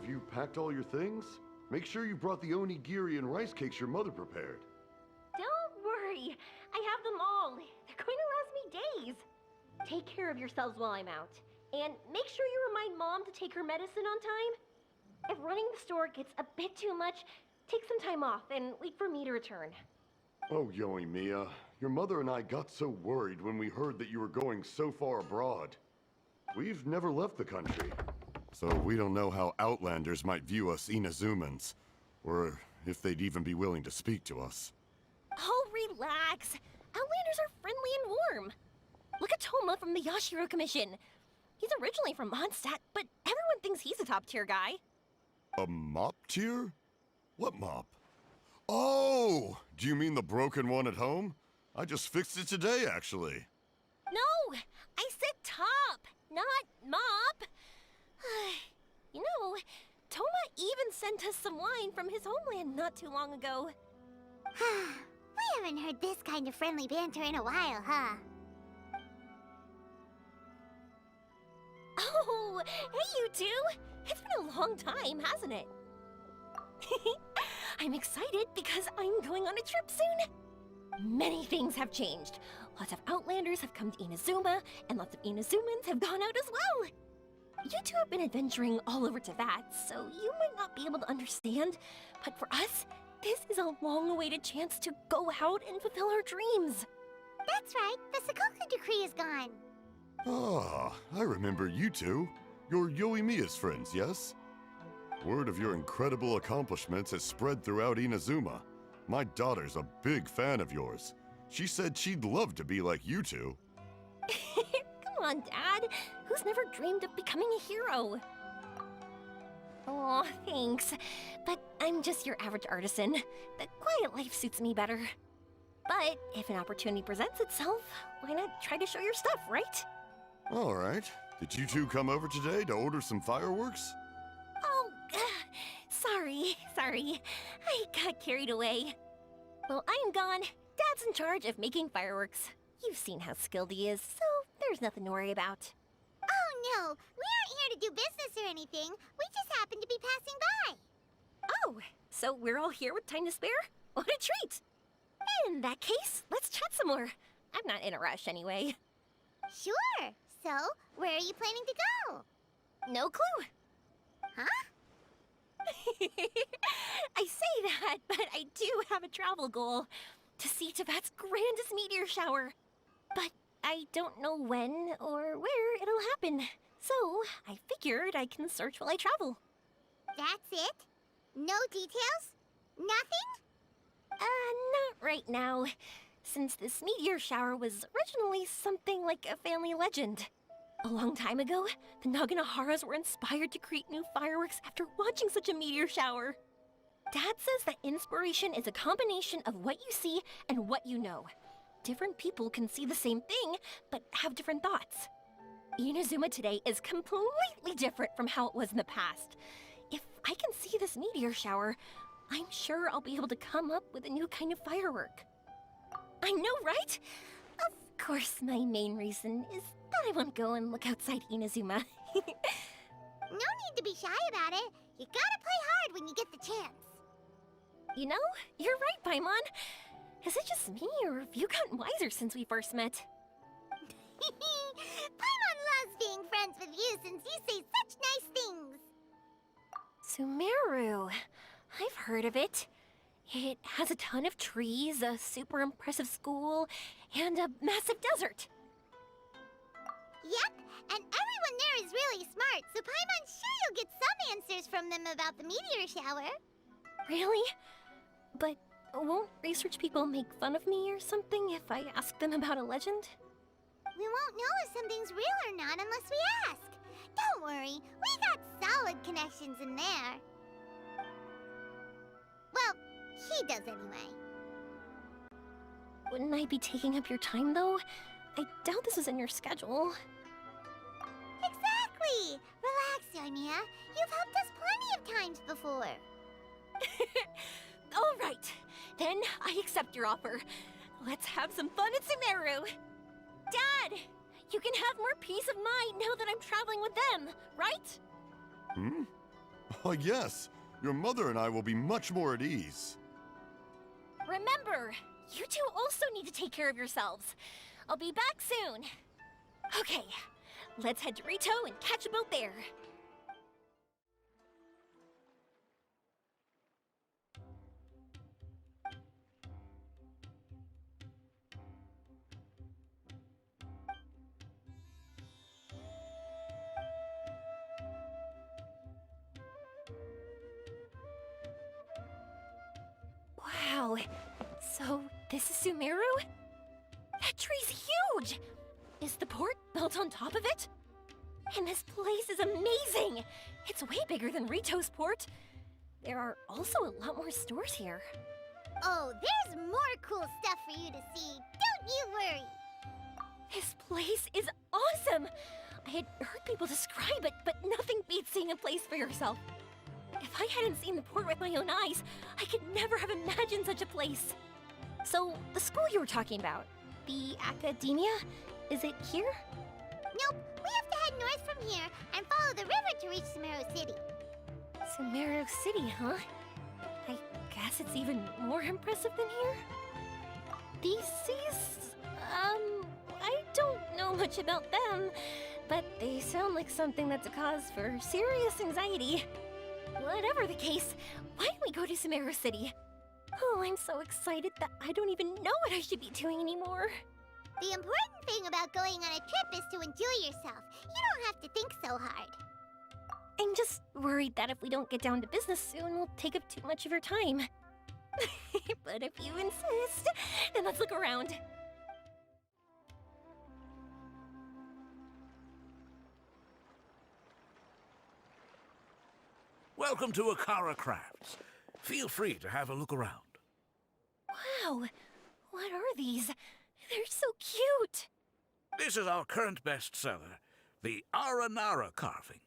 have you packed all your things? Make sure you brought the onigiri and rice cakes your mother prepared. Don't worry, I have them all. They're going to last me days. Take care of yourselves while I'm out. And make sure you remind Mom to take her medicine on time. If running the store gets a bit too much, take some time off and wait for me to return. Oh, Yoimiya, your mother and I got so worried when we heard that you were going so far abroad. We've never left the country, so we don't know how Outlanders might view us Inazumans, or if they'd even be willing to speak to us. Oh, relax. Outlanders are friendly and warm. Look at Toma from the Yashiro Commission. He's originally from Mondstadt, but everyone thinks he's a top-tier guy. A mop tier? What mop? Oh! Do you mean the broken one at home? I just fixed it today, actually. No! I said top, not mop. You know, Toma even sent us some wine from his homeland not too long ago. We haven't heard this kind of friendly banter in a while, huh? Oh, hey you two! It's been a long time, hasn't it? I'm excited because I'm going on a trip soon. Many things have changed. Lots of Outlanders have come to Inazuma, and lots of Inazumans have gone out as well. You two have been adventuring all over Teyvat, so you might not be able to understand, but for us, this is a long-awaited chance to go out and fulfill our dreams. That's right, the Sakoku decree is gone. Ah, I remember you two. You're Yoimiya's friends, yes? Word of your incredible accomplishments has spread throughout Inazuma. My daughter's a big fan of yours. She said she'd love to be like you two. Come on, Dad. Who's never dreamed of becoming a hero? Aw, thanks. But I'm just your average artisan. The quiet life suits me better. But if an opportunity presents itself, why not try to show your stuff, right? All right. Did you two come over today to order some fireworks? Oh, sorry. I got carried away. Well, I'm gone. Dad's in charge of making fireworks. You've seen how skilled he is, so there's nothing to worry about. Oh no, we aren't here to do business or anything. We just happen to be passing by. Oh, so we're all here with time to spare? What a treat! In that case, let's chat some more. I'm not in a rush anyway. Sure. So, where are you planning to go? No clue. Huh? I say that, but I do have a travel goal. To see Teyvat's grandest meteor shower. But I don't know when or where it'll happen. So, I figured I can search while I travel. That's it? No details? Nothing? Not right now. Since this meteor shower was originally something like a family legend. A long time ago, the Naganaharas were inspired to create new fireworks after watching such a meteor shower. Dad says that inspiration is a combination of what you see and what you know. Different people can see the same thing, but have different thoughts. Inazuma today is completely different from how it was in the past. If I can see this meteor shower, I'm sure I'll be able to come up with a new kind of firework. I know, right? Of course, my main reason is that I won't go and look outside Inazuma. No need to be shy about it. You gotta play hard when you get the chance. You know, you're right, Paimon. Is it just me, or have you gotten wiser since we first met? Paimon loves being friends with you since you say such nice things. Sumeru. I've heard of it. It has a ton of trees, a super impressive school, and a massive desert. Yep, and everyone there is really smart, so Paimon's sure you'll get some answers from them about the meteor shower. Really? But won't research people make fun of me or something if I ask them about a legend? We won't know if something's real or not unless we ask. Don't worry, we got solid connections in there. Well, he does anyway. Wouldn't I be taking up your time, though? I doubt this is in your schedule. Exactly! Relax, Yoimiya. You've helped us plenty of times before. All right, then I accept your offer. Let's have some fun at Sumeru. Dad, you can have more peace of mind now that I'm traveling with them, right? Why, yes. Your mother and I will be much more at ease. Remember, you two also need to take care of yourselves. I'll be back soon. Okay, let's head to Rito and catch a boat there. Wow, so this is Sumeru? That tree's huge! Is the port built on top of it? And this place is amazing! It's way bigger than Rito's port. There are also a lot more stores here. Oh, there's more cool stuff for you to see. Don't you worry. This place is awesome! I had heard people describe it, but nothing beats seeing a place for yourself. If I hadn't seen the port with my own eyes, I could never have imagined such a place. So, the school you were talking about, the academia, is it here? Nope, we have to head north from here and follow the river to reach Sumeru City. Sumeru City, huh? I guess it's even more impressive than here. These seas, I don't know much about them, but they sound like something that's a cause for serious anxiety. Whatever the case, why don't we go to Sumeru City? Oh, I'm so excited that I don't even know what I should be doing anymore. The important thing about going on a trip is to enjoy yourself. You don't have to think so hard. I'm just worried that if we don't get down to business soon, we'll take up too much of your time. But if you insist, then let's look around. Welcome to Akara Crafts. Feel free to have a look around. Wow, what are these? They're so cute. This is our current bestseller, the Aranara carving.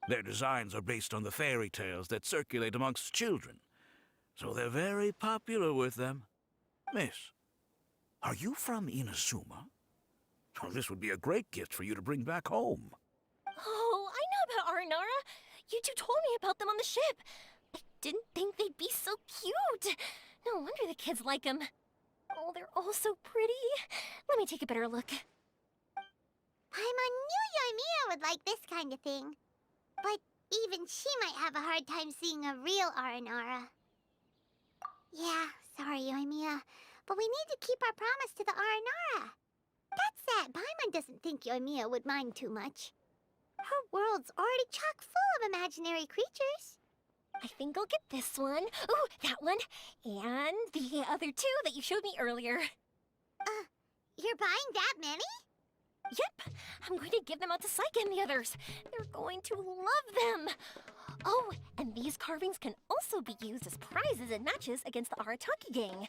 Their designs are based on the fairy tales that circulate amongst children, so they're very popular with them. Miss, are you from Inazuma? Oh, this would be a great gift for you to bring back home. Oh, I know about Aranara. You two told me about them on the ship. I didn't think they'd be so cute. No wonder the kids like them. Oh, they're all so pretty. Let me take a better look. Paimon knew Yoimiya would like this kind of thing. But even she might have a hard time seeing a real Aranara. Yeah, sorry, Yoimiya, but we need to keep our promise to the Aranara. That's that Paimon doesn't think Yoimiya would mind too much. Her world's already chock full of imaginary creatures. I think I'll get this one. Ooh, that one. And the other two that you showed me earlier. You're buying that many? Yep, I'm going to give them out to Saika and the others. They're going to love them. Oh, and these carvings can also be used as prizes in matches against the Arataki gang.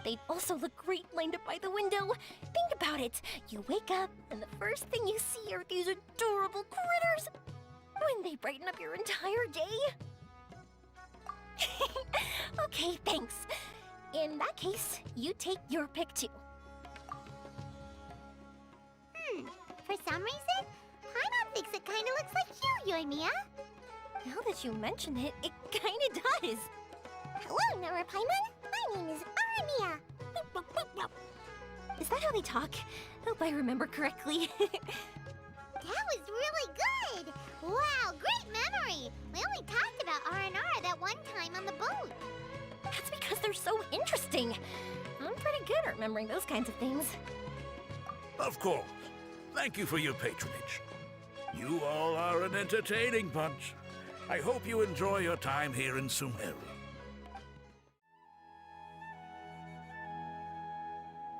They'd also look great lined up by the window. Think about it. You wake up, and the first thing you see are these adorable critters. Wouldn't they brighten up your entire day? Okay, thanks. In that case, you take your pick too. For some reason, Paimon thinks it kinda looks like you, Yoimiya. Now that you mention it, it kinda does. Hello, Nora Paimon. My name is Yoimiya. Is that how they talk? Hope I remember correctly. That was really good! Wow, great memory! We only talked about Aranara that one time on the boat. That's because they're so interesting. I'm pretty good at remembering those kinds of things. Of course. Thank you for your patronage. You all are an entertaining bunch. I hope you enjoy your time here in Sumeru.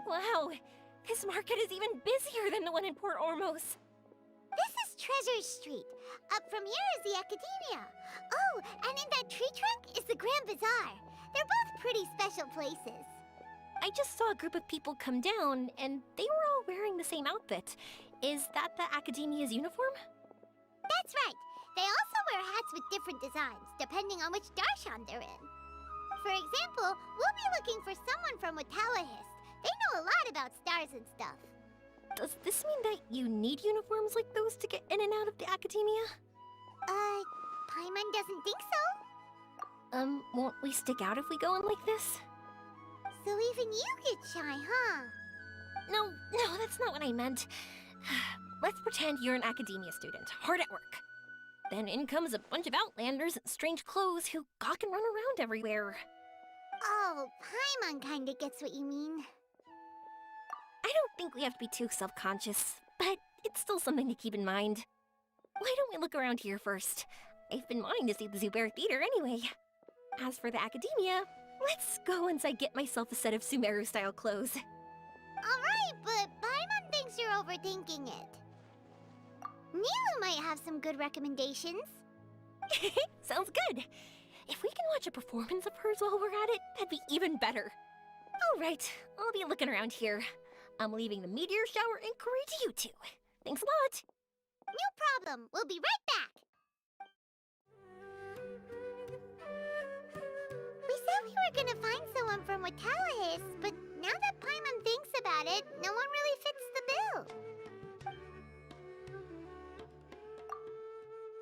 Wow, this market is even busier than the one in Port Ormos. This is Treasure Street. Up from here is the Academia. Oh, and in that tree trunk is the Grand Bazaar. They're both pretty special places. I just saw a group of people come down, and they were all wearing the same outfit. Is that the Academia's uniform? That's right. They also wear hats with different designs, depending on which darshan they're in. For example, we'll be looking for someone from Watawahist. They know a lot about stars and stuff. Does this mean that you need uniforms like those to get in and out of the Academia? Paimon doesn't think so. Won't we stick out if we go in like this? So even you get shy, huh? No, that's not what I meant. Let's pretend you're an academia student, hard at work. Then in comes a bunch of outlanders in strange clothes who gawk and run around everywhere. Oh, Paimon kinda gets what you mean. I don't think we have to be too self-conscious, but it's still something to keep in mind. Why don't we look around here first? I've been wanting to see the Zubair Theater anyway. As for the academia, let's go once I get myself a set of Sumeru-style clothes. Alright, but Paimon thinks you're overthinking it. Nilu might have some good recommendations. Sounds good. If we can watch a performance of hers while we're at it, that'd be even better. Alright, I'll be looking around here. I'm leaving the meteor shower inquiry to you two. Thanks a lot. No problem. We'll be right back. We said we were gonna find someone from Watallahis, but now that Paimon thinks about it, no one really fits the bill.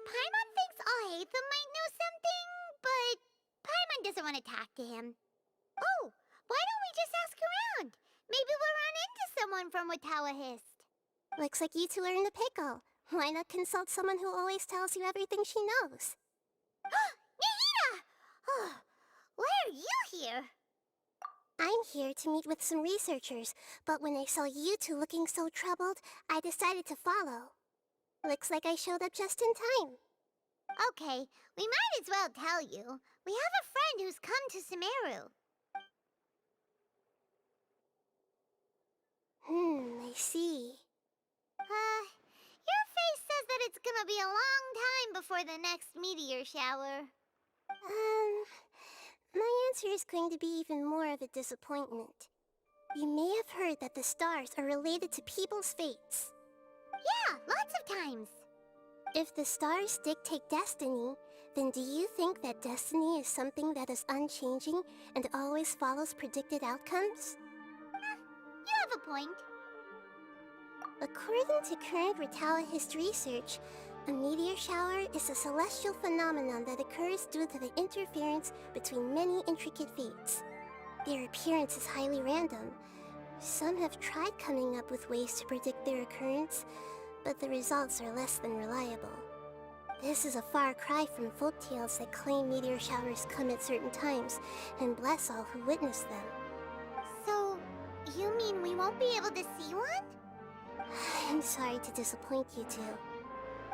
Paimon thinks Alhaitham might know something, but Paimon doesn't want to talk to him. Oh, why don't we just ask around? Maybe we'll run into someone from Watallahis. Looks like you two are in a pickle. Why not consult someone who always tells you everything she knows? Nahida! Oh, why are you here? I'm here to meet with some researchers, but when I saw you two looking so troubled, I decided to follow. Looks like I showed up just in time. Okay, we might as well tell you. We have a friend who's come to Sumeru. I see. Your face says that it's gonna be a long time before the next meteor shower. My answer is going to be even more of a disappointment. You may have heard that the stars are related to people's fates. Yeah, lots of times. If the stars dictate destiny, then do you think that destiny is something that is unchanging and always follows predicted outcomes? You have a point. According to current Watallahis research, a meteor shower is a celestial phenomenon that occurs due to the interference between many intricate fates. Their appearance is highly random. Some have tried coming up with ways to predict their occurrence, but the results are less than reliable. This is a far cry from folktales that claim meteor showers come at certain times and bless all who witness them. So, you mean we won't be able to see one? I'm sorry to disappoint you two.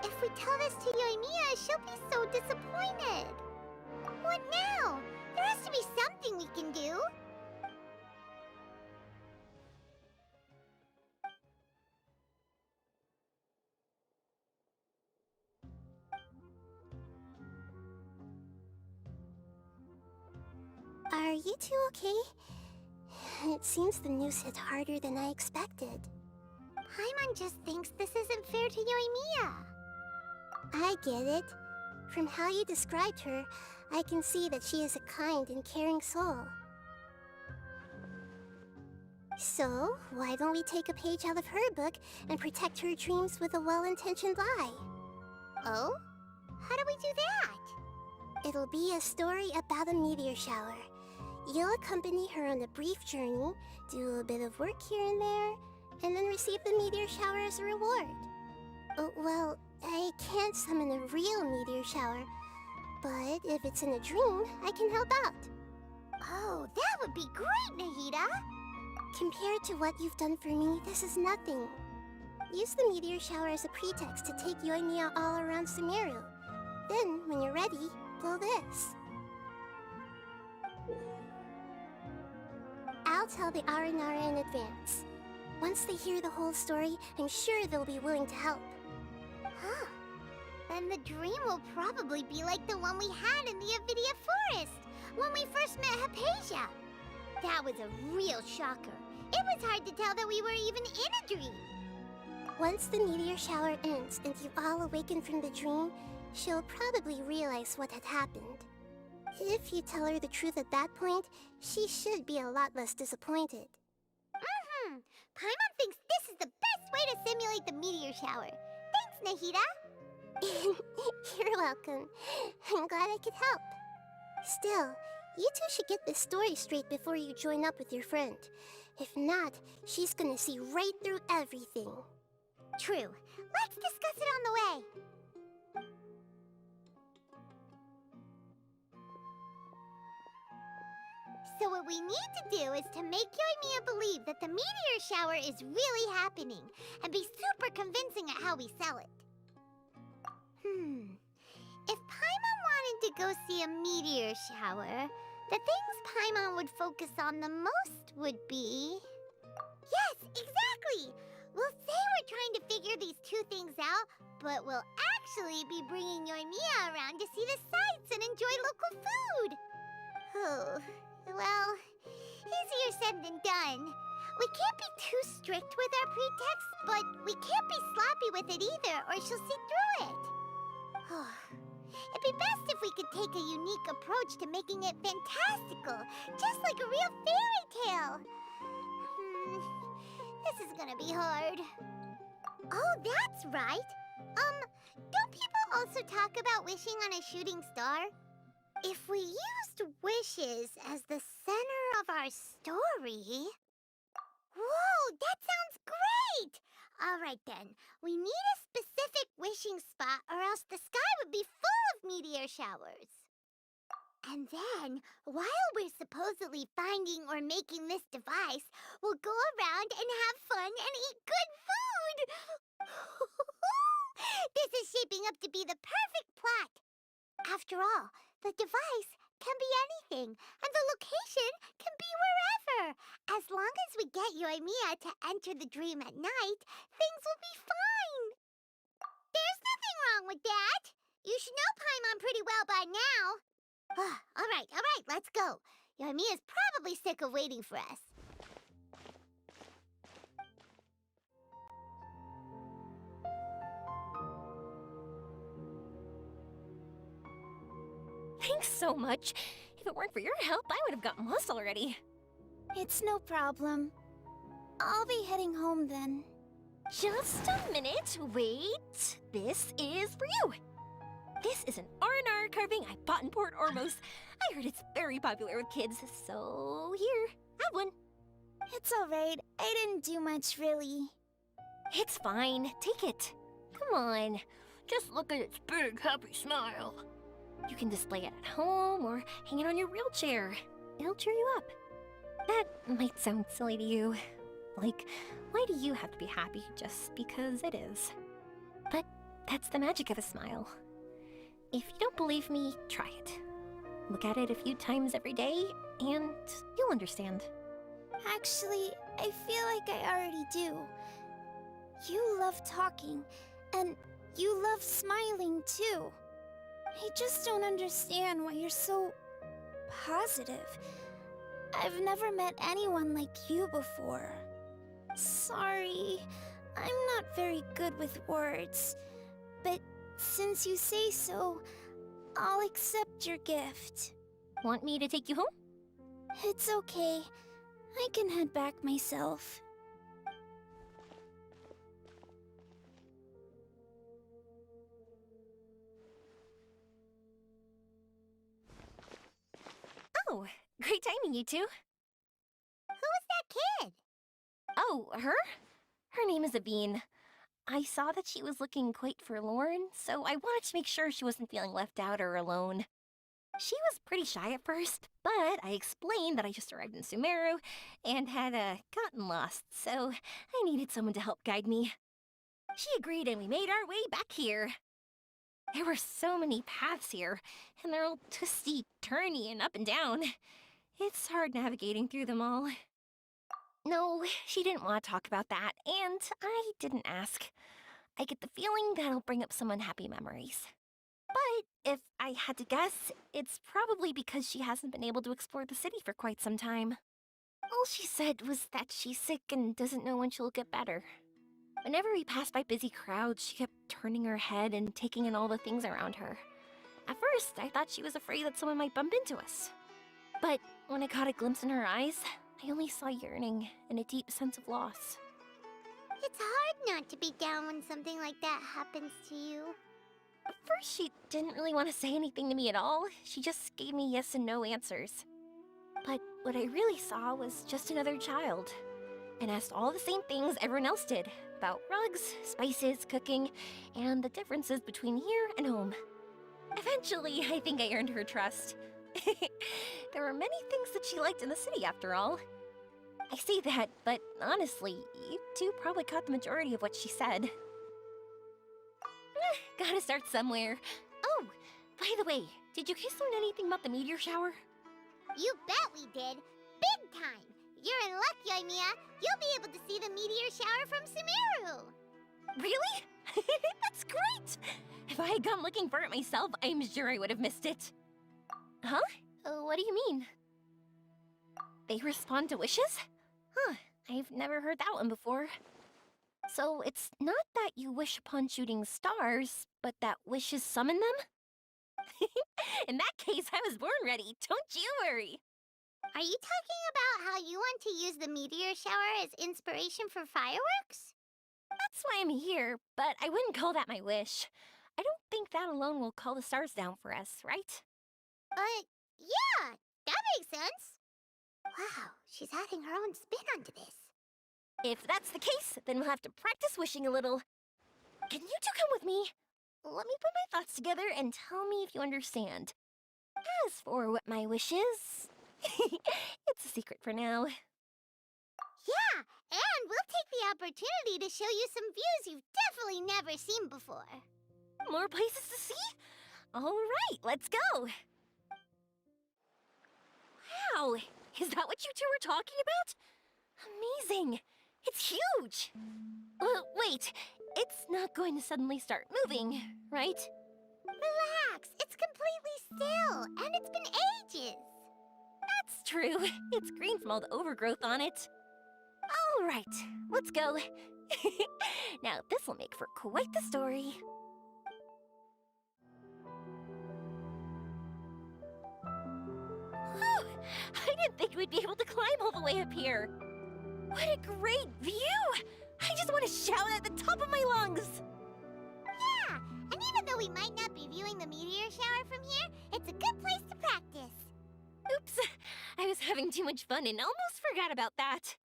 If we tell this to Yoimiya, she'll be so disappointed. What now? There has to be something we can do. Are you two okay? It seems the news hit harder than I expected. Paimon just thinks this isn't fair to Yoimiya. I get it. From how you described her, I can see that she is a kind and caring soul. So, why don't we take a page out of her book and protect her dreams with a well-intentioned lie? Oh? How do we do that? It'll be a story about a meteor shower. You'll accompany her on a brief journey, do a bit of work here and there, and then receive the meteor shower as a reward. Well, I can't summon a real meteor shower, but if it's in a dream, I can help out. Oh, that would be great, Nahida! Compared to what you've done for me, this is nothing. Use the meteor shower as a pretext to take Yoimiya all around Sumeru. Then, when you're ready, blow this. I'll tell the Aranara in advance. Once they hear the whole story, I'm sure they'll be willing to help. Huh. Then the dream will probably be like the one we had in the Avidia Forest, when we first met Hypatia. That was a real shocker. It was hard to tell that we were even in a dream. Once the meteor shower ends and you all awaken from the dream, she'll probably realize what had happened. If you tell her the truth at that point, she should be a lot less disappointed. Paimon thinks this is the best way to simulate the meteor shower. Thanks, Nahida. You're welcome. I'm glad I could help. Still, you two should get this story straight before you join up with your friend. If not, she's gonna see right through everything. True. Let's discuss it on the way. So what we need to do is to make Yoimiya believe that the meteor shower is really happening and be super convincing at how we sell it. If Paimon wanted to go see a meteor shower, the things Paimon would focus on the most would be... Yes, exactly! We'll say we're trying to figure these two things out, but we'll actually be bringing Yoimiya around to see the sights and enjoy local food. Oh, well, easier said than done. We can't be too strict with our pretext, but we can't be sloppy with it either, or she'll see through it. It'd be best if we could take a unique approach to making it fantastical, just like a real fairy tale. This is gonna be hard. Oh, that's right. Don't people also talk about wishing on a shooting star? If we used wishes as the center of our story... Whoa, that sounds great! All right then, we need a specific wishing spot or else the sky would be full of meteor showers. And then, while we're supposedly finding or making this device, we'll go around and have fun and eat good food! This is shaping up to be the perfect plot. After all, the device can be anything, and the location can be wherever. As long as we get Yoimiya to enter the dream at night, things will be fine. There's nothing wrong with that. You should know Paimon pretty well by now. All right, let's go. Yoimiya's probably sick of waiting for us. Thanks so much. If it weren't for your help, I would have gotten lost already. It's no problem. I'll be heading home then. Just a minute. Wait. This is for you. This is an R&R carving I bought in Port Ormos. I heard it's very popular with kids, so here, have one. It's alright. I didn't do much, really. It's fine. Take it. Come on. Just look at its big, happy smile. You can display it at home or hang it on your wheelchair. It'll cheer you up. That might sound silly to you. Like, why do you have to be happy just because it is? But that's the magic of a smile. If you don't believe me, try it. Look at it a few times every day, and you'll understand. Actually, I feel like I already do. You love talking, and you love smiling too. I just don't understand why you're so positive. I've never met anyone like you before. Sorry, I'm not very good with words, but since you say so, I'll accept your gift. Want me to take you home? It's okay. I can head back myself. Oh, great timing, you two. Who was that kid? Oh, her? Her name is Aveen. I saw that she was looking quite forlorn, so I wanted to make sure she wasn't feeling left out or alone. She was pretty shy at first, but I explained that I just arrived in Sumeru and had gotten lost, so I needed someone to help guide me. She agreed and we made our way back here. There were so many paths here, and they're all twisty, turny, and up and down. It's hard navigating through them all. No, she didn't want to talk about that, and I didn't ask. I get the feeling that'll bring up some unhappy memories. But if I had to guess, it's probably because she hasn't been able to explore the city for quite some time. All she said was that she's sick and doesn't know when she'll get better. Whenever we passed by busy crowds, she kept turning her head and taking in all the things around her. At first, I thought she was afraid that someone might bump into us. But when I caught a glimpse in her eyes, I only saw yearning and a deep sense of loss. It's hard not to be down when something like that happens to you. At first, she didn't really want to say anything to me at all. She just gave me yes and no answers. But what I really saw was just another child, and asked all the same things everyone else did about rugs, spices, cooking, and the differences between here and home. Eventually, I think I earned her trust. There were many things that she liked in the city, after all. I say that, but honestly, you two probably caught the majority of what she said. Gotta start somewhere. Oh, by the way, did you guys learn anything about the meteor shower? You bet we did. Big time. You're in luck, Yoimiya. You'll be able to see the meteor shower from Sumeru. Really? That's great! If I had gone looking for it myself, I'm sure I would have missed it. Huh? What do you mean? They respond to wishes? Huh, I've never heard that one before. So it's not that you wish upon shooting stars, but that wishes summon them? In that case, I was born ready. Don't you worry. Are you talking about how you want to use the meteor shower as inspiration for fireworks? That's why I'm here, but I wouldn't call that my wish. I don't think that alone will call the stars down for us, right? Yeah, that makes sense. Wow, she's adding her own spin onto this. If that's the case, then we'll have to practice wishing a little. Can you two come with me? Let me put my thoughts together and tell me if you understand. As for what my wish is, it's a secret for now. Yeah, and we'll take the opportunity to show you some views you've definitely never seen before. More places to see? All right, let's go. Wow, is that what you two were talking about? Amazing. It's huge. Wait, it's not going to suddenly start moving, right? Relax, it's completely still, and it's been ages. That's true. It's green from all the overgrowth on it. All right, let's go. Now, this will make for quite the story. Whew, I didn't think we'd be able to climb all the way up here. What a great view! I just want to shout at the top of my lungs. Yeah, and even though we might not be viewing the meteor shower from here, it's a good place to practice. Oops, I was having too much fun and almost forgot about that.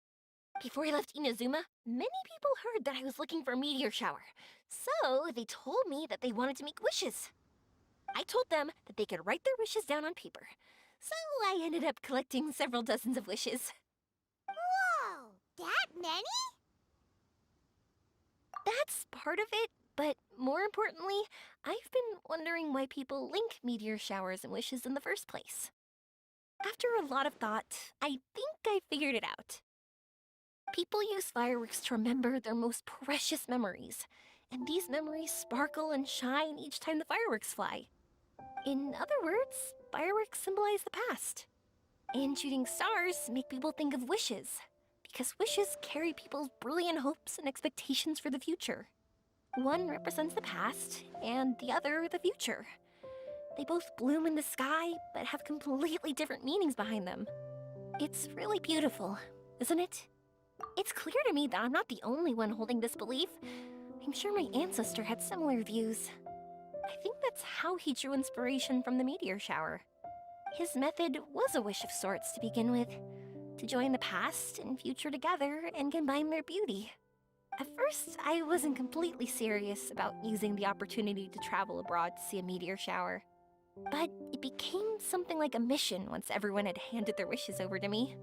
Before I left Inazuma, many people heard that I was looking for a meteor shower. So they told me that they wanted to make wishes. I told them that they could write their wishes down on paper. So I ended up collecting several dozens of wishes. Whoa, that many? That's part of it, but more importantly, I've been wondering why people link meteor showers and wishes in the first place. After a lot of thought, I think I figured it out. People use fireworks to remember their most precious memories, and these memories sparkle and shine each time the fireworks fly. In other words, fireworks symbolize the past. And shooting stars make people think of wishes, because wishes carry people's brilliant hopes and expectations for the future. One represents the past, and the other the future. They both bloom in the sky, but have completely different meanings behind them. It's really beautiful, isn't it? It's clear to me that I'm not the only one holding this belief. I'm sure my ancestor had similar views. I think that's how he drew inspiration from the meteor shower. His method was a wish of sorts to begin with, to join the past and future together and combine their beauty. At first, I wasn't completely serious about using the opportunity to travel abroad to see a meteor shower. But it became something like a mission once everyone had handed their wishes over to me.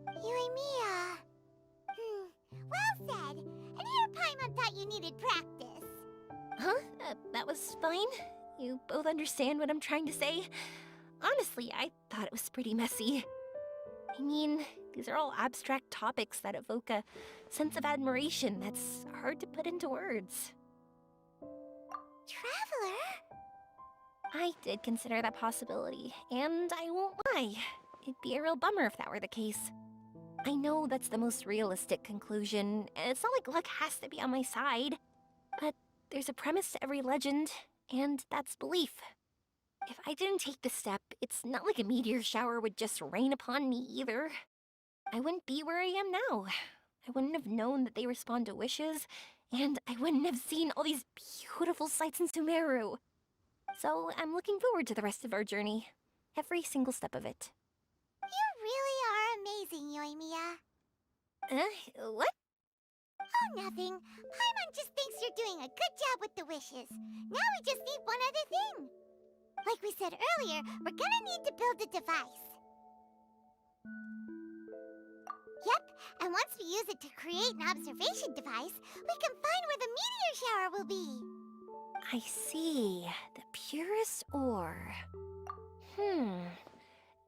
Yoimiya. Well said. And here Paimon thought you needed practice. Huh? That was fine? You both understand what I'm trying to say? Honestly, I thought it was pretty messy. I mean, these are all abstract topics that evoke a sense of admiration that's hard to put into words. Traveler? I did consider that possibility, and I won't lie. It'd be a real bummer if that were the case. I know that's the most realistic conclusion, and it's not like luck has to be on my side. But there's a premise to every legend, and that's belief. If I didn't take this step, it's not like a meteor shower would just rain upon me either. I wouldn't be where I am now. I wouldn't have known that they respond to wishes, and I wouldn't have seen all these beautiful sights in Sumeru. So I'm looking forward to the rest of our journey. Every single step of it. You really are amazing, Yoimiya. What? Oh, nothing. Paimon just thinks you're doing a good job with the wishes. Now we just need one other thing. Like we said earlier, we're gonna need to build a device. Yep, and once we use it to create an observation device, we can find where the meteor shower will be. I see. The purest ore.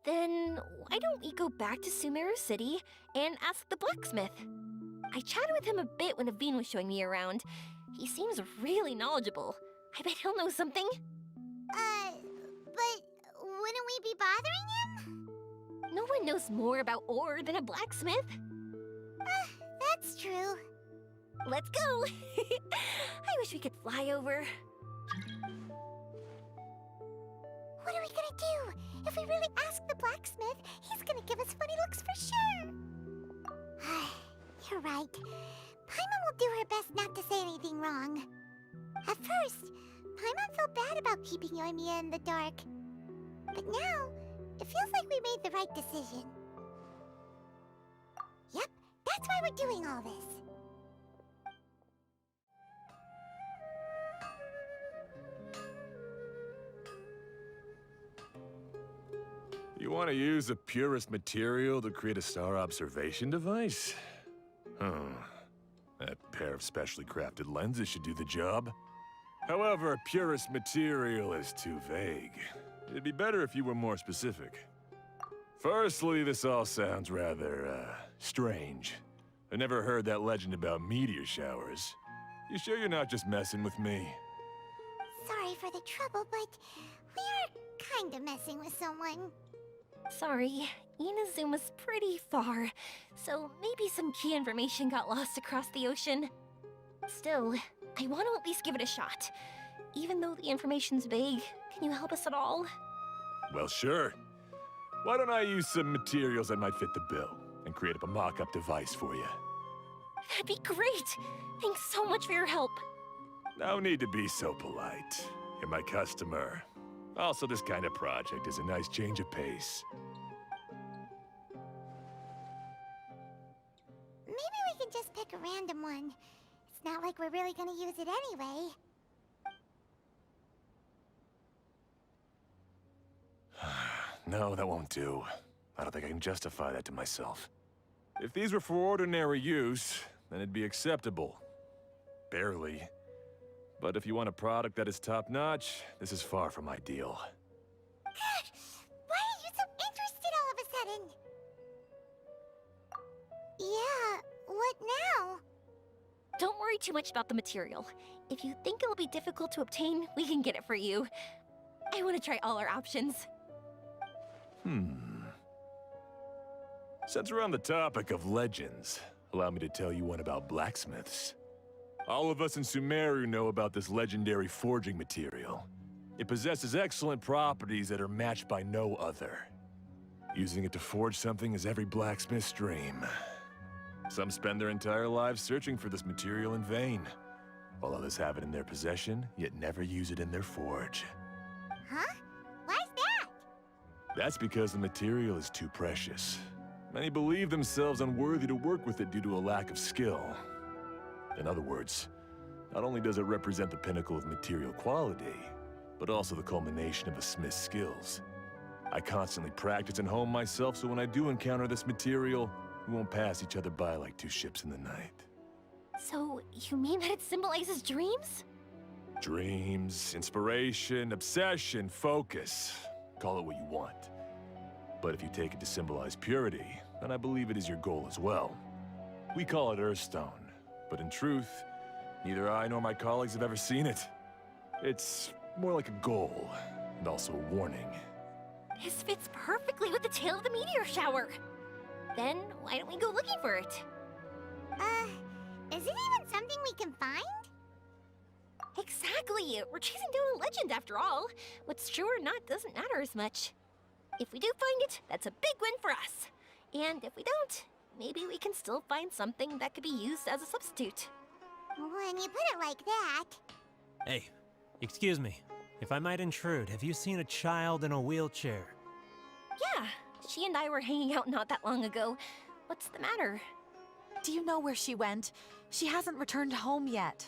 Then why don't we go back to Sumeru City and ask the blacksmith? I chatted with him a bit when Aveen was showing me around. He seems really knowledgeable. I bet he'll know something. But wouldn't we be bothering him? No one knows more about ore than a blacksmith. That's true. Let's go! I wish we could fly over. What are we gonna do? If we really ask the blacksmith, he's gonna give us funny looks for sure. You're right. Paimon will do her best not to say anything wrong. At first, Paimon felt bad about keeping Yoimiya in the dark. But now, it feels like we made the right decision. Yep, that's why we're doing all this. You want to use the purest material to create a star observation device? That pair of specially crafted lenses should do the job. However, purest material is too vague. It'd be better if you were more specific. Firstly, this all sounds rather, strange. I never heard that legend about meteor showers. You sure you're not just messing with me? Sorry for the trouble, but we are kinda messing with someone. Sorry, Inazuma's pretty far, so maybe some key information got lost across the ocean. Still, I want to at least give it a shot. Even though the information's vague, can you help us at all? Well, sure. Why don't I use some materials that might fit the bill and create up a mock-up device for you? That'd be great! Thanks so much for your help. No need to be so polite. You're my customer. Also, this kind of project is a nice change of pace. Maybe we can just pick a random one. It's not like we're really gonna use it anyway. No, that won't do. I don't think I can justify that to myself. If these were for ordinary use, then it'd be acceptable. Barely. But if you want a product that is top-notch, this is far from ideal. God, why are you so interested all of a sudden? Yeah, what now? Don't worry too much about the material. If you think it'll be difficult to obtain, we can get it for you. I want to try all our options. Since we're on the topic of legends, allow me to tell you one about blacksmiths. All of us in Sumeru know about this legendary forging material. It possesses excellent properties that are matched by no other. Using it to forge something is every blacksmith's dream. Some spend their entire lives searching for this material in vain, while others have it in their possession, yet never use it in their forge. Huh? Why's that? That's because the material is too precious. Many believe themselves unworthy to work with it due to a lack of skill. In other words, not only does it represent the pinnacle of material quality, but also the culmination of a smith's skills. I constantly practice and hone myself, so when I do encounter this material, we won't pass each other by like two ships in the night. So, you mean that it symbolizes dreams? Dreams, inspiration, obsession, focus. Call it what you want. But if you take it to symbolize purity, then I believe it is your goal as well. We call it Earthstone, but in truth, neither I nor my colleagues have ever seen it. It's more like a goal, and also a warning. This fits perfectly with the tale of the meteor shower. Then, why don't we go looking for it? Is it even something we can find? Exactly! We're chasing down a legend after all. What's true or not doesn't matter as much. If we do find it, that's a big win for us. And if we don't, maybe we can still find something that could be used as a substitute. When you put it like that... Hey, excuse me. If I might intrude, have you seen a child in a wheelchair? Yeah, she and I were hanging out not that long ago. What's the matter? Do you know where she went? She hasn't returned home yet.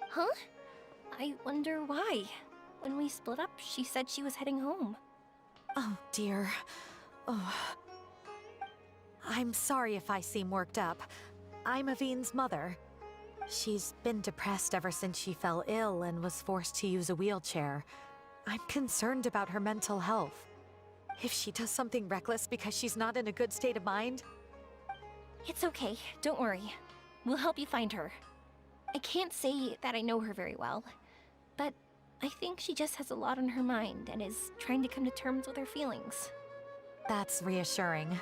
Huh? I wonder why. When we split up, she said she was heading home. Oh, dear. Oh. I'm sorry if I seem worked up. I'm Avine's mother. She's been depressed ever since she fell ill and was forced to use a wheelchair. I'm concerned about her mental health. If she does something reckless because she's not in a good state of mind... It's okay, don't worry. We'll help you find her. I can't say that I know her very well, but I think she just has a lot on her mind and is trying to come to terms with her feelings. That's reassuring.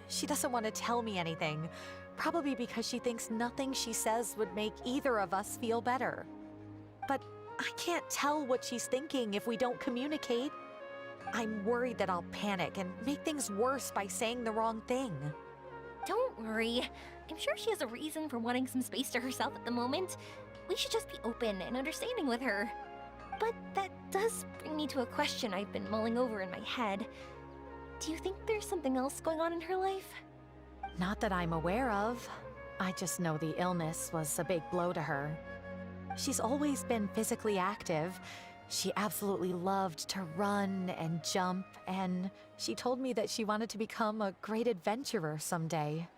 She doesn't want to tell me anything, probably because she thinks nothing she says would make either of us feel better. But I can't tell what she's thinking if we don't communicate. I'm worried that I'll panic and make things worse by saying the wrong thing. Don't worry. I'm sure she has a reason for wanting some space to herself at the moment. We should just be open and understanding with her. But that does bring me to a question I've been mulling over in my head. Do you think there's something else going on in her life? Not that I'm aware of. I just know the illness was a big blow to her. She's always been physically active. She absolutely loved to run and jump, and she told me that she wanted to become a great adventurer someday.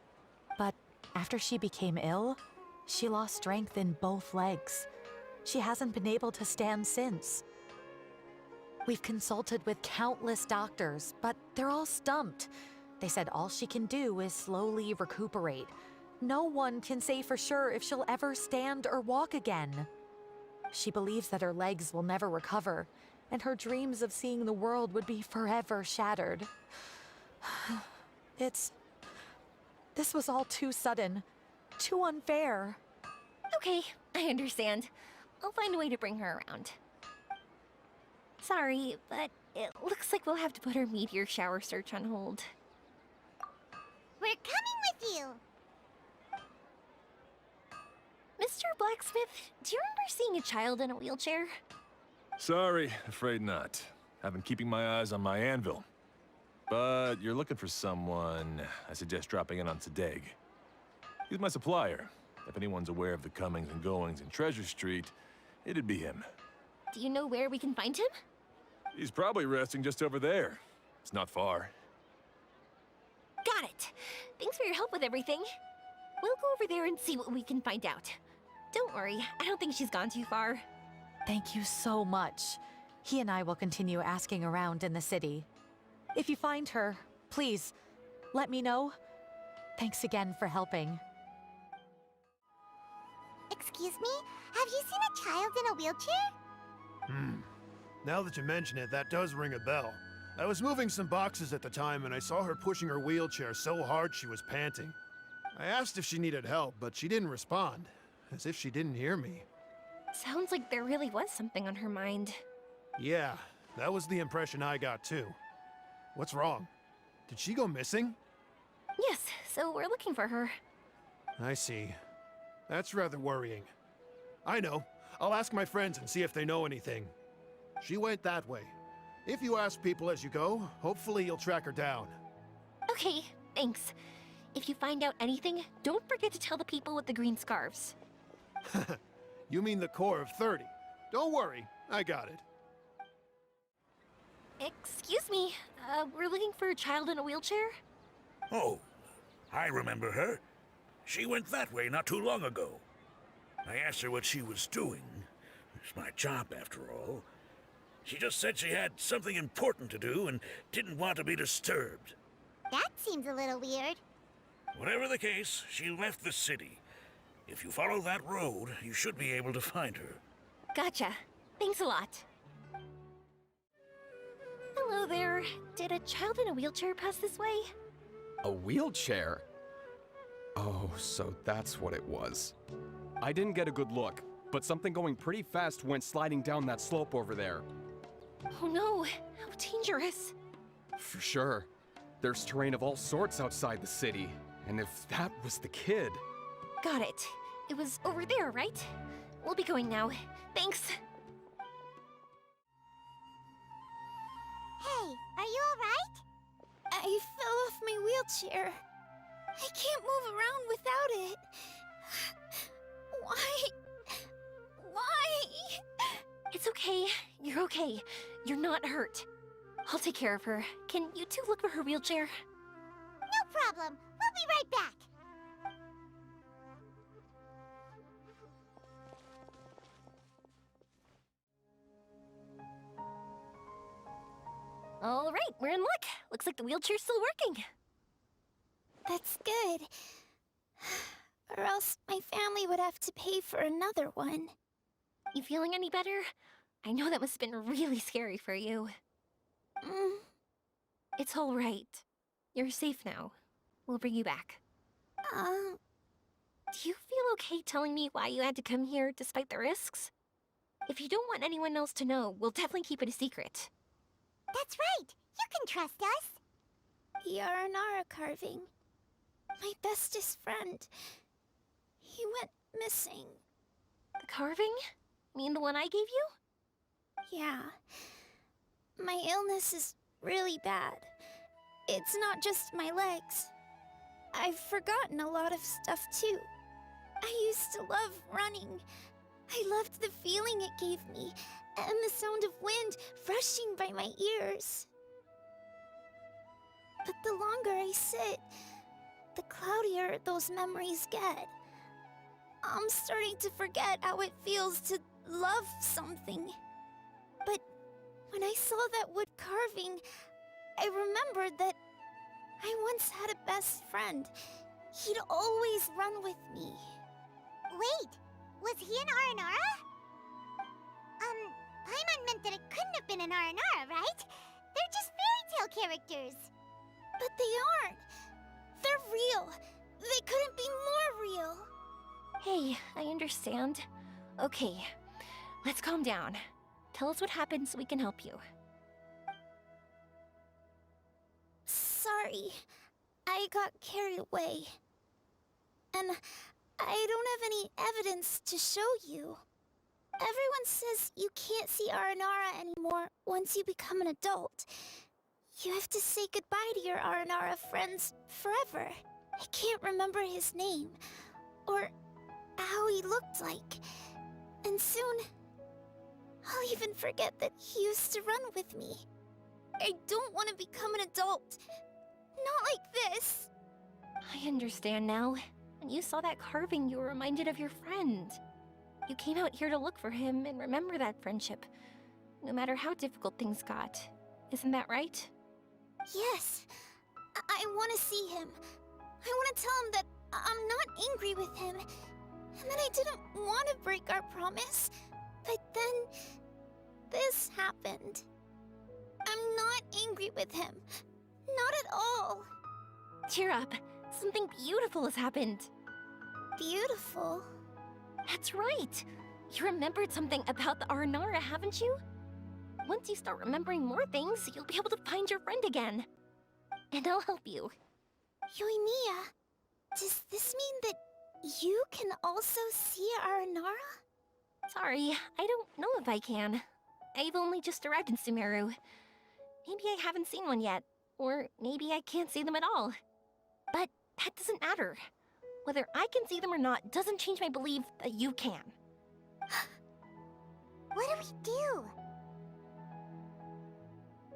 But after she became ill, she lost strength in both legs. She hasn't been able to stand since. We've consulted with countless doctors, but they're all stumped. They said all she can do is slowly recuperate. No one can say for sure if she'll ever stand or walk again. She believes that her legs will never recover, and her dreams of seeing the world would be forever shattered. This was all too sudden, too unfair. Okay, I understand. I'll find a way to bring her around. Sorry, but it looks like we'll have to put our meteor shower search on hold. We're coming with you. Mr. Blacksmith, do you remember seeing a child in a wheelchair? Sorry, afraid not. I've been keeping my eyes on my anvil. But you're looking for someone, I suggest dropping in on Sadeg. He's my supplier. If anyone's aware of the comings and goings in Treasure Street, it'd be him. Do you know where we can find him? He's probably resting just over there. It's not far. Got it. Thanks for your help with everything. We'll go over there and see what we can find out. Don't worry, I don't think she's gone too far. Thank you so much. He and I will continue asking around in the city. If you find her, please, let me know. Thanks again for helping. Excuse me? Have you seen a child in a wheelchair? Now that you mention it, that does ring a bell. I was moving some boxes at the time and I saw her pushing her wheelchair so hard she was panting. I asked if she needed help, but she didn't respond, as if she didn't hear me. Sounds like there really was something on her mind. Yeah, that was the impression I got too. What's wrong? Did she go missing? Yes, so we're looking for her. I see. That's rather worrying. I know. I'll ask my friends and see if they know anything. She went that way. If you ask people as you go, hopefully you'll track her down. Okay, thanks. If you find out anything, don't forget to tell the people with the green scarves. You mean the core of 30. Don't worry, I got it. Excuse me, we're looking for a child in a wheelchair? Oh, I remember her. She went that way not too long ago. I asked her what she was doing. It's my job, after all. She just said she had something important to do and didn't want to be disturbed. That seems a little weird. Whatever the case, she left the city. If you follow that road, you should be able to find her. Gotcha. Thanks a lot. Hello there. Did a child in a wheelchair pass this way? A wheelchair? Oh, so that's what it was. I didn't get a good look, but something going pretty fast went sliding down that slope over there. Oh no, how dangerous. For sure. There's terrain of all sorts outside the city, and if that was the kid... Got it. It was over there, right? We'll be going now. Thanks. Are you alright? I fell off my wheelchair. I can't move around without it. Why? Why? It's okay. You're okay. You're not hurt. I'll take care of her. Can you two look for her wheelchair? No problem. We'll be right back. All right, we're in luck. Looks like the wheelchair's still working. That's good. Or else my family would have to pay for another one. You feeling any better? I know that must have been really scary for you. It's all right. You're safe now. We'll bring you back. Do you feel okay telling me why you had to come here despite the risks? If you don't want anyone else to know, we'll definitely keep it a secret. That's right. You can trust us. The Aranara carving. My bestest friend. He went missing. The carving? Mean the one I gave you? Yeah. My illness is really bad. It's not just my legs. I've forgotten a lot of stuff too. I used to love running. I loved the feeling it gave me, and the sound of wind rushing by my ears. But the longer I sit, the cloudier those memories get. I'm starting to forget how it feels to love something. But when I saw that wood carving, I remembered that I once had a best friend. He'd always run with me. Wait, was he an Aranara? Paimon meant that it couldn't have been an Aranara, right? They're just fairy tale characters. But they aren't. They're real. They couldn't be more real. Hey, I understand. Okay, let's calm down. Tell us what happened so we can help you. Sorry, I got carried away. And I don't have any evidence to show you. Everyone says you can't see Aranara anymore once you become an adult. You have to say goodbye to your Aranara friends forever. I can't remember his name, or how he looked like. And soon, I'll even forget that he used to run with me. I don't want to become an adult. Not like this. I understand now. When you saw that carving, you were reminded of your friend. You came out here to look for him and remember that friendship, no matter how difficult things got. Isn't that right? Yes. I want to see him. I want to tell him that I'm not angry with him, and that I didn't want to break our promise. But then, this happened. I'm not angry with him. Not at all. Cheer up. Something beautiful has happened. Beautiful? That's right. You remembered something about the Aranara, haven't you? Once you start remembering more things, you'll be able to find your friend again. And I'll help you. Yoimiya, does this mean that you can also see Aranara? Sorry, I don't know if I can. I've only just arrived in Sumeru. Maybe I haven't seen one yet, or maybe I can't see them at all. But that doesn't matter. Whether I can see them or not doesn't change my belief that you can. What do we do?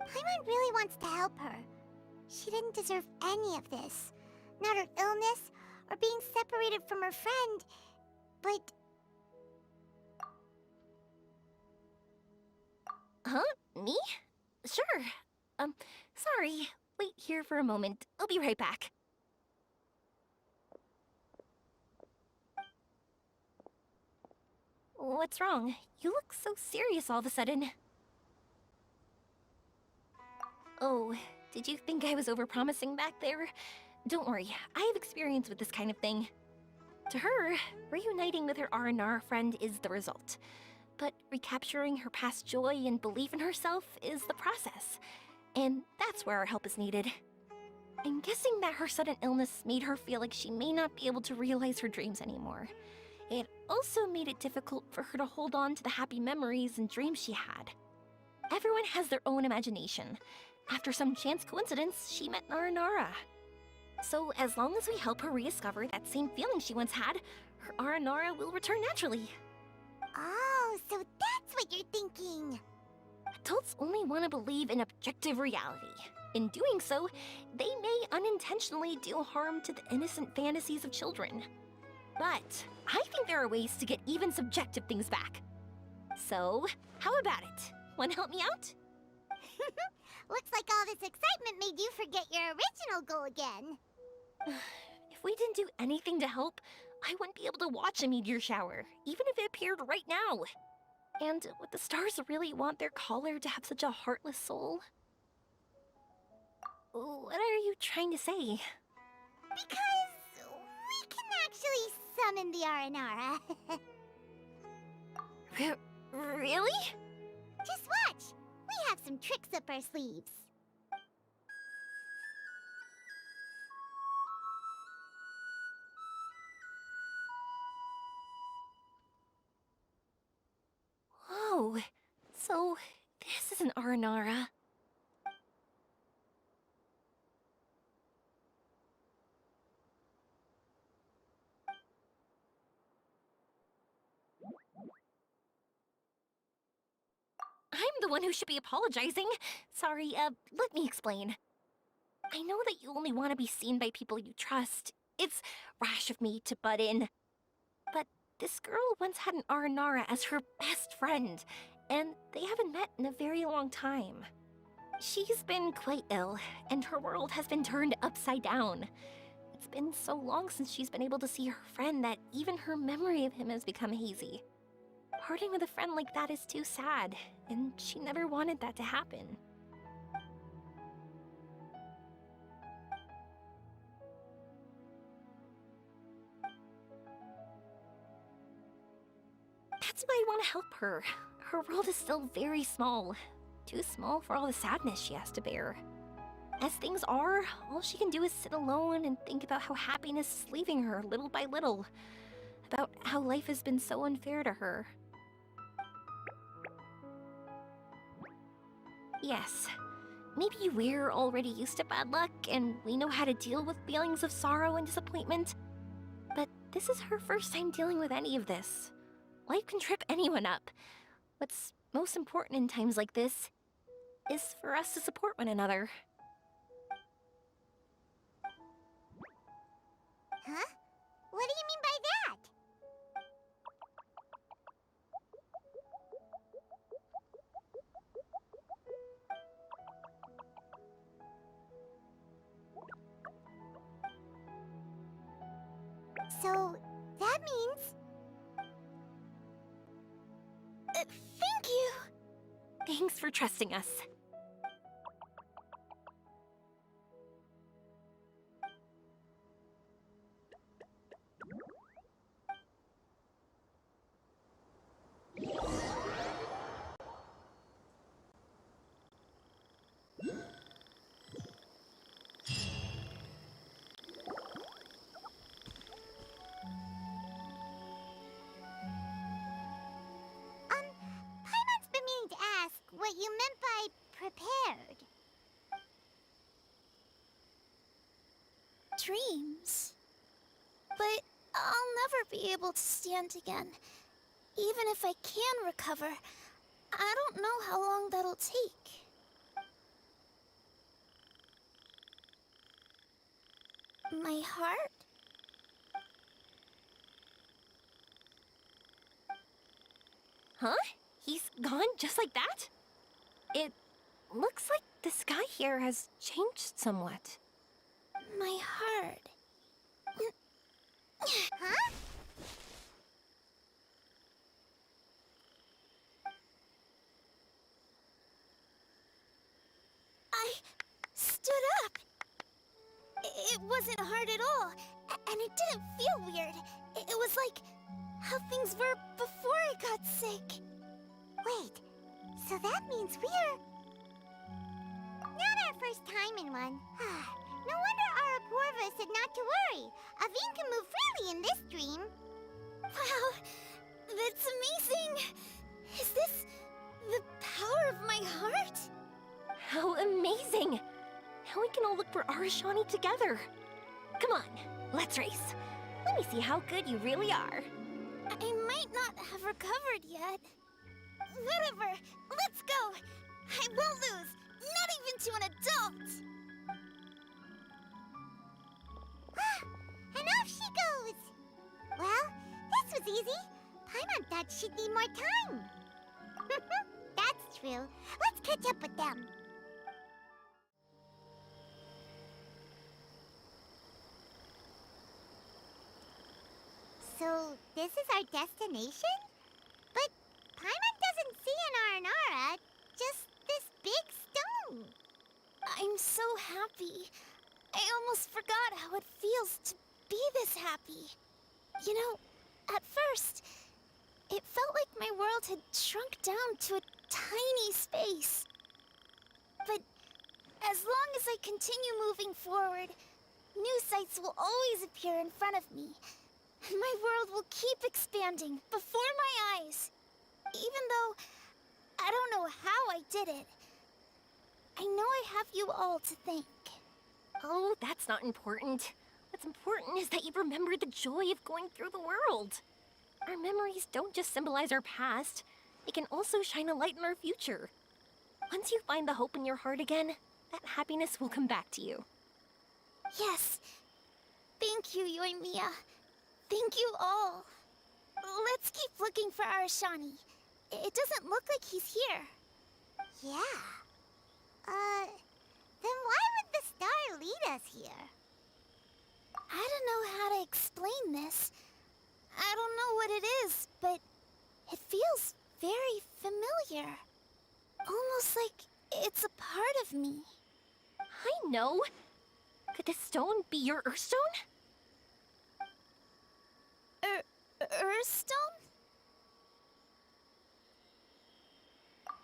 Paimon really wants to help her. She didn't deserve any of this. Not her illness, or being separated from her friend. But... Huh? Me? Sure. Sorry. Wait here for a moment. I'll be right back. What's wrong? You look so serious all of a sudden. Oh, did you think I was overpromising back there? Don't worry, I have experience with this kind of thing. To her, reuniting with her Aranara friend is the result. But recapturing her past joy and belief in herself is the process. And that's where our help is needed. I'm guessing that her sudden illness made her feel like she may not be able to realize her dreams anymore. It also made it difficult for her to hold on to the happy memories and dreams she had. Everyone has their own imagination, After some chance coincidence, she met Aranara. So as long as we help her rediscover that same feeling she once had, her Aranara will return naturally. Oh, so that's what you're thinking. Adults only want to believe in objective reality. In doing so, they may unintentionally do harm to the innocent fantasies of children. But I think there are ways to get even subjective things back. So, how about it? Want to help me out? Looks like all this excitement made you forget your original goal again. If we didn't do anything to help, I wouldn't be able to watch a meteor shower, even if it appeared right now. And would the stars really want their caller to have such a heartless soul? What are you trying to say? Because we can actually summon the Aranara. Really? Just watch. We have some tricks up our sleeves. Whoa, so this is an Aranara. I'm the one who should be apologizing. Sorry, let me explain. I know that you only want to be seen by people you trust. It's rash of me to butt in. But this girl once had an Aranara as her best friend, and they haven't met in a very long time. She's been quite ill, and her world has been turned upside down. It's been so long since she's been able to see her friend that even her memory of him has become hazy. Parting with a friend like that is too sad, and she never wanted that to happen. That's why I want to help her. Her world is still very small. Too small for all the sadness she has to bear. As things are, all she can do is sit alone and think about how happiness is leaving her little by little. About how life has been so unfair to her. Yes, maybe we're already used to bad luck and we know how to deal with feelings of sorrow and disappointment. But this is her first time dealing with any of this. Life can trip anyone up. What's most important in times like this is for us to support one another. Huh? What do you mean by that? So, that means... Thank you! Thanks for trusting us. Paimon's been meaning to ask what you meant by prepared. Dreams. But I'll never be able to stand again. Even if I can recover, I don't know how long that'll take. My heart? Huh? He's gone just like that? It looks like the sky here has changed somewhat. My heart. Huh? I stood up. It wasn't hard at all, and it didn't feel weird. It was like how things were before I got sick. Wait, so that means we're... not our first time in one. No wonder Araporva said not to worry. Aveen can move freely in this dream. Wow, that's amazing. Is this the power of my heart? How amazing! Now we can all look for Arashani together. Come on, let's race. Let me see how good you really are. I might not have recovered yet. Whatever, let's go. I won't lose, not even to an adult. And off she goes! Well, this was easy. Paimon thought she'd need more time. That's true. Let's catch up with them. So, this is our destination? But Paimon doesn't see an Aranara, just this big stone. I'm so happy. I almost forgot how it feels to be this happy. You know, at first, it felt like my world had shrunk down to a tiny space. But as long as I continue moving forward, new sights will always appear in front of me. And my world will keep expanding before my eyes. Even though I don't know how I did it, I know I have you all to thank. Oh, that's not important. What's important is that you've remembered the joy of going through the world. Our memories don't just symbolize our past, they can also shine a light in our future. Once you find the hope in your heart again, that happiness will come back to you. Yes. Thank you, Yoimiya. Thank you all. Let's keep looking for Arashani. It doesn't look like he's here. Yeah. Then why would the star lead us here? I don't know how to explain this. I don't know what it is, but it feels very familiar. Almost like it's a part of me. I know. Could this stone be your Earthstone? Earthstone?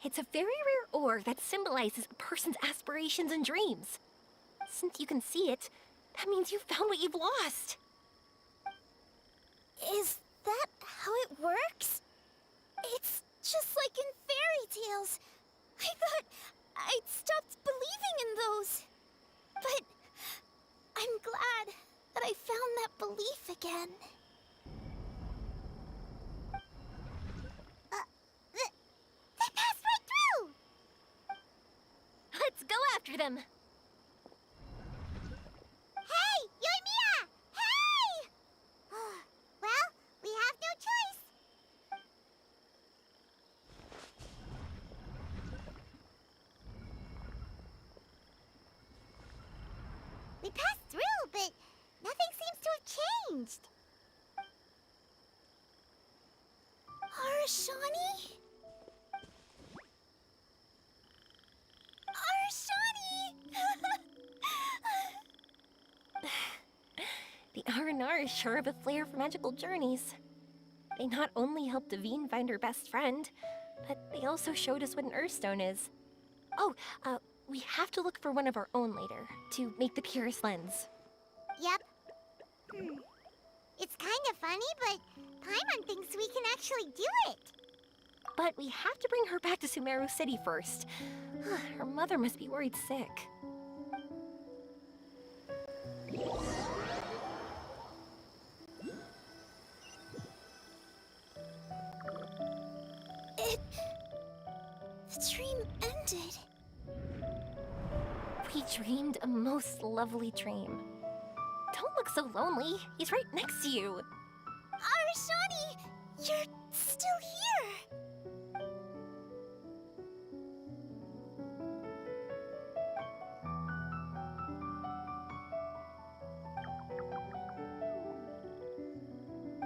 It's a very rare ore that symbolizes a person's aspirations and dreams. Since you can see it, that means you've found what you've lost. Is that how it works? It's just like in fairy tales. I thought I'd stopped believing in those. But I'm glad that I found that belief again. They passed right through! Let's go after them. Hey, Yoimiya! Hey! Well, we have no choice. We passed through, but nothing seems to have changed. Arashani? The R&R is sure of a flair for magical journeys. They not only helped Devine find her best friend, but they also showed us what an Earthstone is. Oh, we have to look for one of our own later, to make the purest lens. Yep. It's kind of funny, but Paimon thinks we can actually do it. But we have to bring her back to Sumeru City first. Her mother must be worried sick. The dream ended. We dreamed a most lovely dream. Don't look so lonely. He's right next to you. Arashani! You're still here!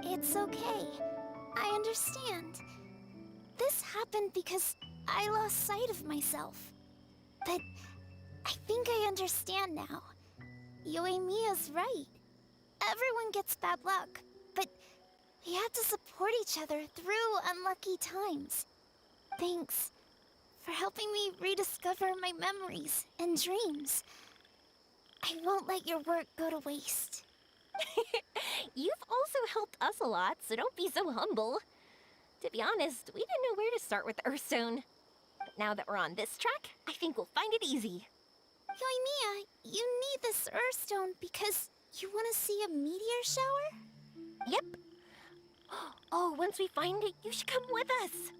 It's okay. I understand. This happened because I lost sight of myself. But I think I understand now. Yoimiya's right. Everyone gets bad luck, but we have to support each other through unlucky times. Thanks for helping me rediscover my memories and dreams. I won't let your work go to waste. You've also helped us a lot, so don't be so humble. To be honest, we didn't know where to start with Earthstone. Now that we're on this track, I think we'll find it easy. Yoimiya, you need this Earthstone because you want to see a meteor shower? Yep. Oh, once we find it, you should come with us.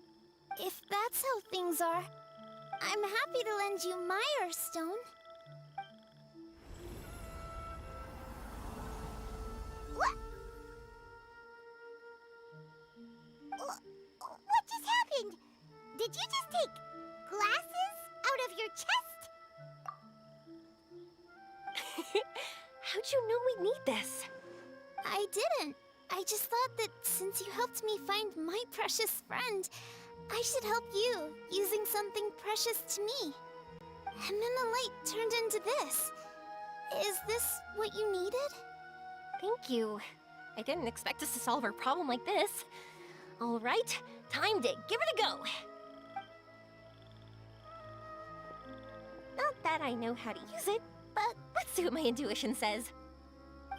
If that's how things are, I'm happy to lend you my Earthstone. What? What just happened? Did you just take glasses out of your chest? How'd you know we'd need this? I didn't. I just thought that since you helped me find my precious friend, I should help you using something precious to me. And then the light turned into this. Is this what you needed? Thank you. I didn't expect us to solve our problem like this. All right, time to give it a go. Not that I know how to use it, but let's see what my intuition says.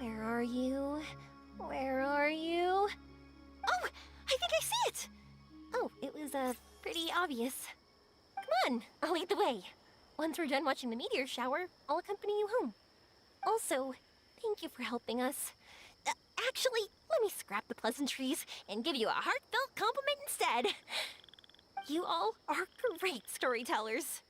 Where are you? Where are you? Oh, I think I see it! Oh, it was, pretty obvious. Come on, I'll lead the way. Once we're done watching the meteor shower, I'll accompany you home. Also, thank you for helping us. Actually, let me scrap the pleasantries and give you a heartfelt compliment instead. You all are great storytellers.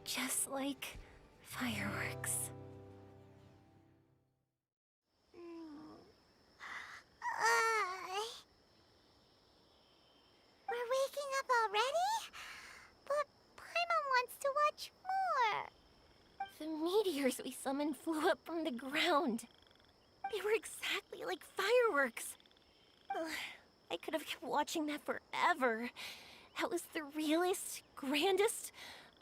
Just like fireworks. We're waking up already? But Paimon wants to watch more. The meteors we summoned flew up from the ground. They were exactly like fireworks. Ugh, I could have kept watching that forever. That was the realest, grandest,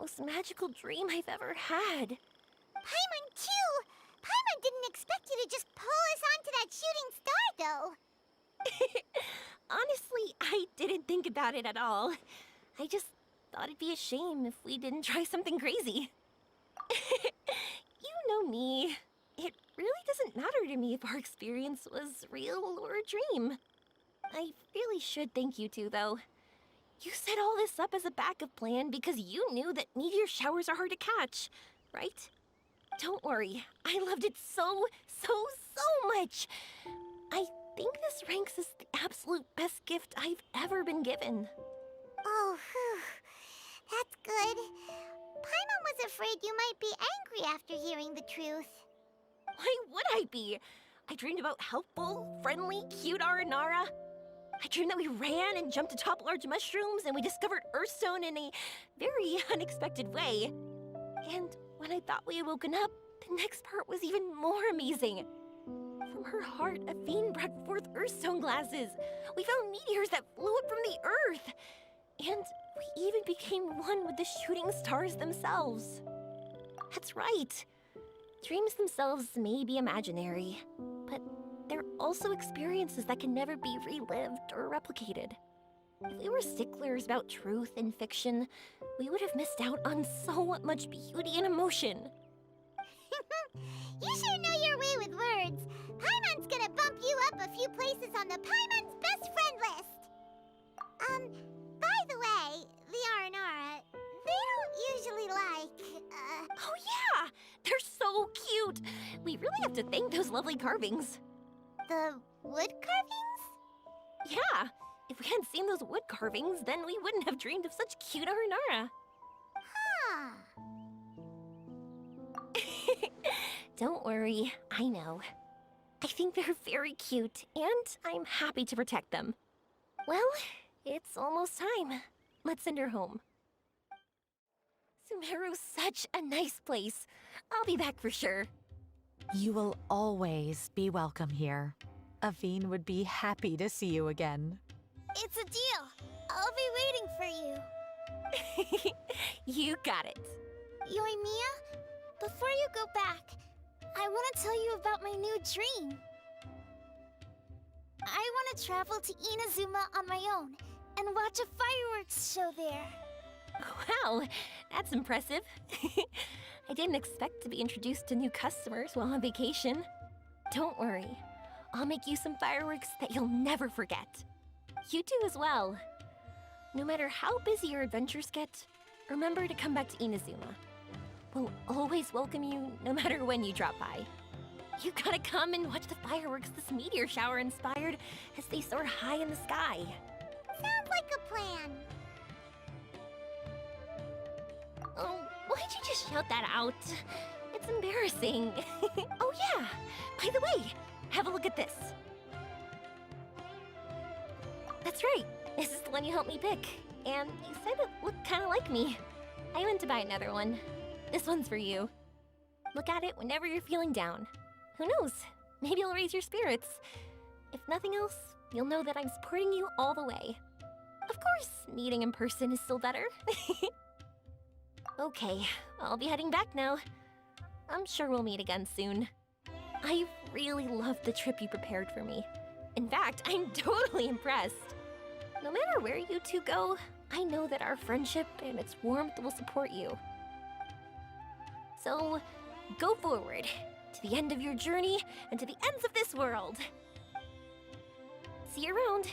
most magical dream I've ever had. Paimon too! Paimon didn't expect you to just pull us onto that shooting star, though. Honestly, I didn't think about it at all. I just thought it'd be a shame if we didn't try something crazy. You know me. It really doesn't matter to me if our experience was real or a dream. I really should thank you two, though. You set all this up as a backup plan because you knew that meteor showers are hard to catch, right? Don't worry, I loved it so much. I think this ranks as the absolute best gift I've ever been given. Oh, whew. That's good. Paimon was afraid you might be angry after hearing the truth. Why would I be? I dreamed about helpful, friendly, cute Aranara. I dreamed that we ran and jumped atop large mushrooms and we discovered Earthstone in a very unexpected way. And when I thought we had woken up, the next part was even more amazing. From her heart, Avene brought forth Earthstone glasses. We found meteors that flew up from the Earth. And we even became one with the shooting stars themselves. That's right. Dreams themselves may be imaginary, but they're also experiences that can never be relived or replicated. If we were sticklers about truth in fiction, we would have missed out on so much beauty and emotion. You sure know your way with words. Paimon's gonna bump you up a few places on the Paimon's best friend list. By the way, the Aranara, they don't usually like, Oh yeah! They're so cute! We really have to thank those lovely carvings. the wood carvings? Yeah! If we hadn't seen those wood carvings, then we wouldn't have dreamed of such cute Aranara. Huh. Don't worry, I know. I think they're very cute, and I'm happy to protect them. Well, it's almost time. Let's send her home. Sumeru's such a nice place. I'll be back for sure. You will always be welcome here. Avene would be happy to see you again. It's a deal. I'll be waiting for you. You got it. Yoimiya, before you go back, I want to tell you about my new dream. I want to travel to Inazuma on my own and watch a fireworks show there. Wow, that's impressive. I didn't expect to be introduced to new customers while on vacation. Don't worry, I'll make you some fireworks that you'll never forget. You do as well. No matter how busy your adventures get, remember to come back to Inazuma. We'll always welcome you no matter when you drop by. You gotta come and watch the fireworks this meteor shower inspired as they soar high in the sky. Sounds like a plan. Oh, why'd you just shout that out? It's embarrassing. Oh yeah, by the way, have a look at this. That's right, this is the one you helped me pick. And you said it looked kinda like me. I went to buy another one. This one's for you. Look at it whenever you're feeling down. Who knows? Maybe it'll raise your spirits. If nothing else, you'll know that I'm supporting you all the way. Of course, meeting in person is still better. Okay, I'll be heading back now. I'm sure we'll meet again soon. I really loved the trip you prepared for me. In fact, I'm totally impressed. No matter where you two go, I know that our friendship and its warmth will support you. So, go forward, to the end of your journey and to the ends of this world. See you around.